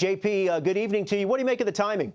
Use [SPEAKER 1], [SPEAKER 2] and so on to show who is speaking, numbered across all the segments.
[SPEAKER 1] JP, good evening to you. What do you make of the timing?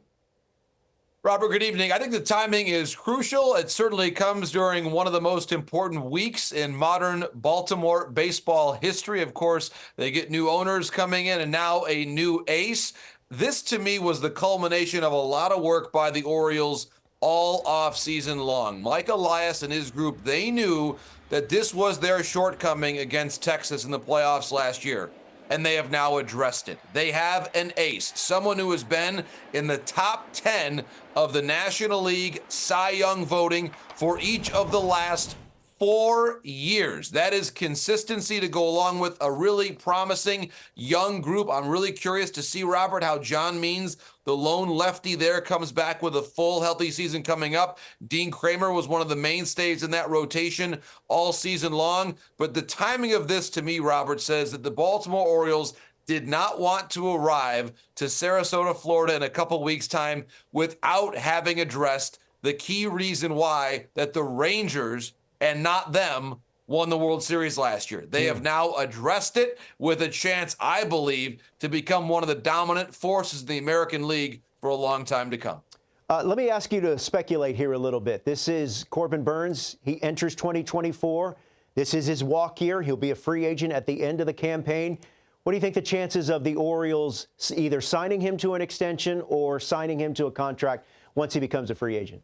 [SPEAKER 2] Robert, good evening. I think the timing is crucial. It certainly comes during one of the most important weeks in modern Baltimore baseball history. Of course, they get new owners coming in and now a new ace. This, to me, was the culmination of a lot of work by the Orioles all off season long. Mike Elias and his group, they knew that this was their shortcoming against Texas in the playoffs last year, and they have now addressed it. They have an ace, someone who has been in the top 10 of the National League Cy Young voting for each of the last 4 years. That is consistency to go along with a really promising young group. I'm really curious to see, Robert, how John Means, the lone lefty there, comes back with a full healthy season coming up. Dean Kramer was one of the mainstays in that rotation all season long. But the timing of this, to me, Robert, says that the Baltimore Orioles did not want to arrive to Sarasota, Florida in a couple weeks' time without having addressed the key reason why that the Rangers and not them won the World Series last year. They have now addressed it with a chance, I believe, to become one of the dominant forces in the American League for a long time to come.
[SPEAKER 1] Let me ask you to speculate here a little bit. This is Corbin Burnes. He enters 2024. This is his walk year. He'll be a free agent at the end of the campaign. What do you think the chances of the Orioles either signing him to an extension or signing him to a contract once he becomes a free agent?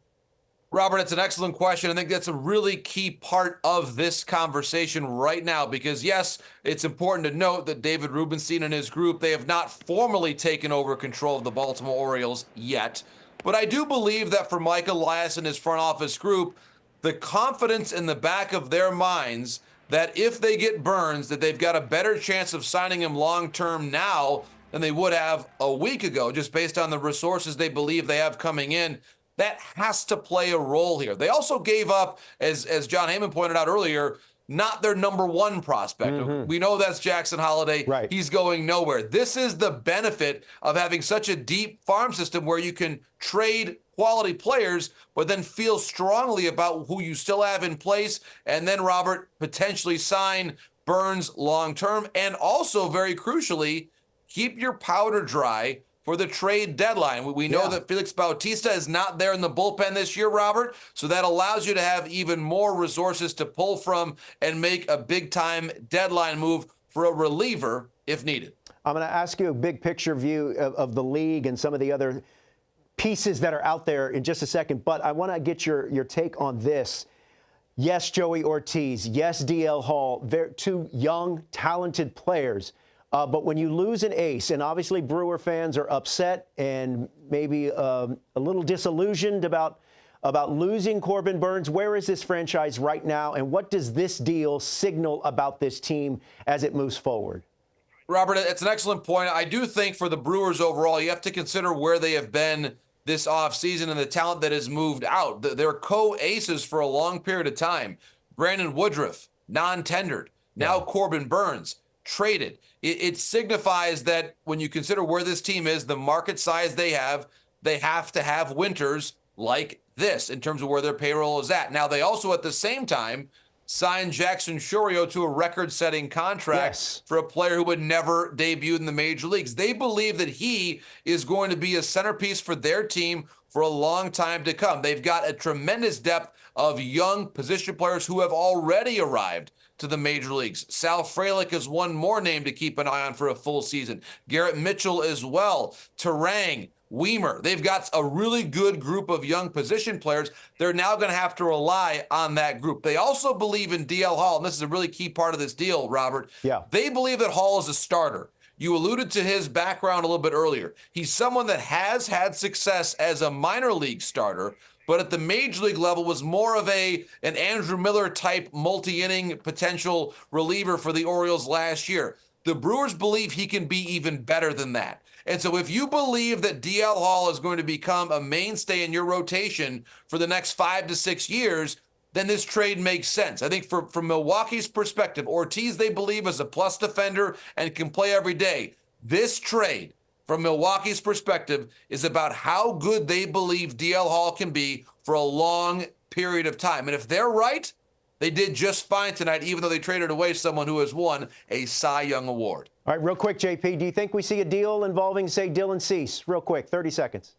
[SPEAKER 2] Robert, it's an excellent question. I think that's a really key part of this conversation right now because, yes, it's important to note that David Rubenstein and his group, they have not formally taken over control of the Baltimore Orioles yet. But I do believe that for Mike Elias and his front office group, the confidence in the back of their minds that if they get Burnes, that they've got a better chance of signing him long-term now than they would have a week ago, just based on the resources they believe they have coming in. That has to play a role here. They also gave up, as John Heyman pointed out earlier, not their number one prospect. We know that's Jackson Holliday.
[SPEAKER 1] Right.
[SPEAKER 2] He's going nowhere. This is the benefit of having such a deep farm system where you can trade quality players, but then feel strongly about who you still have in place. And then, Robert, potentially sign Burnes long-term. And also, very crucially, keep your powder dry for the trade deadline. We know that Felix Bautista is not there in the bullpen this year, Robert, so that allows you to have even more resources to pull from and make a big-time deadline move for a reliever if needed.
[SPEAKER 1] I'm going to ask you a big picture view of the league and some of the other pieces that are out there in just a second, but I want to get your take on this. Yes, Joey Ortiz. Yes, DL Hall. They're two young, talented players. But when you lose an ace, and obviously Brewer fans are upset and maybe a little disillusioned about losing Corbin Burnes, where is this franchise right now, and what does this deal signal about this team as it moves forward?
[SPEAKER 2] Robert, it's an excellent point. I do think for the Brewers overall, you have to consider where they have been this offseason and the talent that has moved out. They're co-aces for a long period of time. Brandon Woodruff, non-tendered. Now Corbin Burnes, traded. It signifies that when you consider where this team is, the market size they have to have winters like this in terms of where their payroll is at. Now, they also, at the same time, signed Jackson Chourio to a record-setting contract for a player who would never debut in the major leagues. They believe that he is going to be a centerpiece for their team for a long time to come. They've got a tremendous depth of young position players who have already arrived to the major leagues. Sal Frelick is one more name to keep an eye on for a full season. Garrett Mitchell as well. Terang, Weimer. They've got a really good group of young position players. They're now going to have to rely on that group. They also believe in DL Hall, and this is a really key part of this deal, Robert. They believe that Hall is a starter. You alluded to his background a little bit earlier. He's someone that has had success as a minor league starter, but at the major league level was more of an Andrew Miller type multi-inning potential reliever for the Orioles last year. The Brewers believe he can be even better than that. And so if you believe that DL Hall is going to become a mainstay in your rotation for the next 5 to 6 years, then this trade makes sense. I think from Milwaukee's perspective, Ortiz, they believe, is a plus defender and can play every day. This trade, from Milwaukee's perspective, is about how good they believe DL Hall can be for a long period of time. And if they're right, they did just fine tonight, even though they traded away someone who has won a Cy Young Award.
[SPEAKER 1] All right, real quick, JP, do you think we see a deal involving, say, Dylan Cease? Real quick, 30 seconds.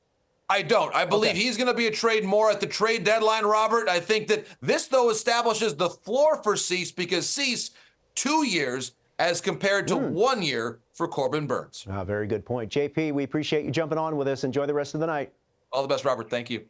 [SPEAKER 2] I don't. I believe he's going to be a trade more at the trade deadline, Robert. I think that this, though, establishes the floor for Cease, because Cease, 2 years as compared to 1 year for Corbin Burnes.
[SPEAKER 1] Very good point. JP, we appreciate you jumping on with us. Enjoy the rest of the night.
[SPEAKER 2] All the best, Robert. Thank you.